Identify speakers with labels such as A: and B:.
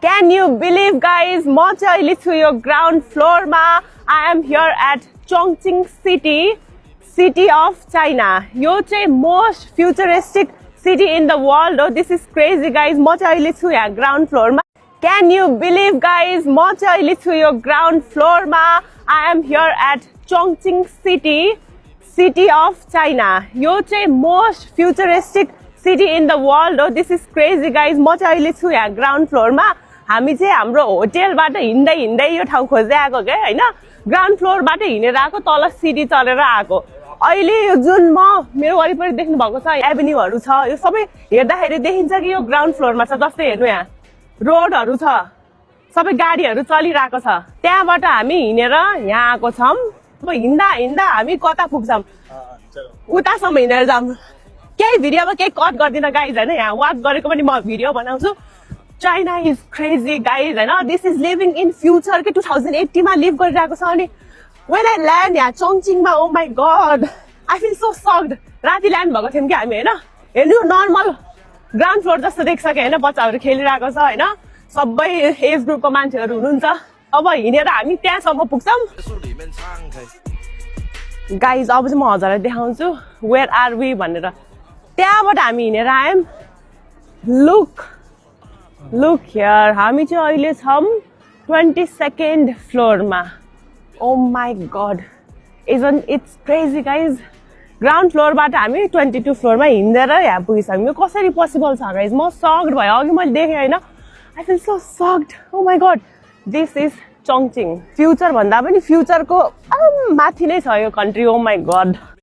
A: Can you believe, guys? म चाहिँ अहिले छु यो ग्राउन्ड फ्लोरमा. I am here at Chongqing city of China. यो चाहिँ most futuristic city in the world. Oh, this is crazy, guys. म चाहिँ अहिले छु यहाँ ग्राउन्ड फ्लोरमा. Can you believe, guys? म चाहिँ अहिले छु यो ग्राउन्ड फ्लोरमा. I am here at Chongqing city of China. यो चाहिँ most futuristic city in the world. Oh, this is crazy, guys. म चाहिँ अहिले छु यहाँ ग्राउन्ड फ्लोरमा. हामी चाहिँ हाम्रो होटेलबाट हिँड्दै यो ठाउँ खोज्दै आएको के हैन. ग्राउन्ड फ्लोरबाट हिँडेर आएको, तल सिडी चढेर आएको. अहिले यो जुन मेरो वरिपरि देख्नु भएको छ एभेन्यूहरू छ, यो सबै हेर्दाखेरि देखिन्छ कि यो ग्राउन्ड फ्लोरमा छ. जस्तै हेर्नु यहाँ रोडहरू छ, सबै गाडीहरू चलिरहेको छ. त्यहाँबाट हामी हिँडेर यहाँ आएको छौँ. अब हिँड्दा हामी कता पुग्छौँ, उतासम्म हिँडेर जाऊँ. केही भिडियोमा केही कट गर्दिनँ गाइज हैन. यहाँ वाक गरेको पनि म भिडियो बनाउँछु. China is crazy, guys. I know this is living in future. के 2080 मा लिभ गरिरहेको छ. अनि when I land यहाँ Chongqing मा, oh my god, I feel so shocked. राति ल्यान्ड भएको थियौँ कि हामी हैन. हेर्नु नर्मल ग्राउन्ड फ्लोर जस्तो देख्छ कि हैन. बच्चाहरू खेलिरहेको छ हैन. सबै एज ग्रुपको मान्छेहरू हुनुहुन्छ. अब हिँडेर हामी त्यहाँसम्म पुग्छौँ. गाइज अब चाहिँ म हजुरलाई देखाउँछु वेयर आर वी भनेर. त्यहाँबाट हामी हिँडेर आयौँ. Look here. हामी चाहिँ अहिले छौँ 22nd फ्लोरमा. Oh my god. Isn't it's crazy, guys? Ground फ्लोरबाट हामी 22 फ्लोरमा हिँडेर यहाँ पुगिसक्यौँ. यो कसरी पोसिबल छ गाइज? म सक्ड भयो. अघि मैले देखेँ हैन. I feel so shocked. Oh my god. This is Chongqing. Future भन्दा पनि फ्युचरको माथि नै छ यो कन्ट्री. Oh my god.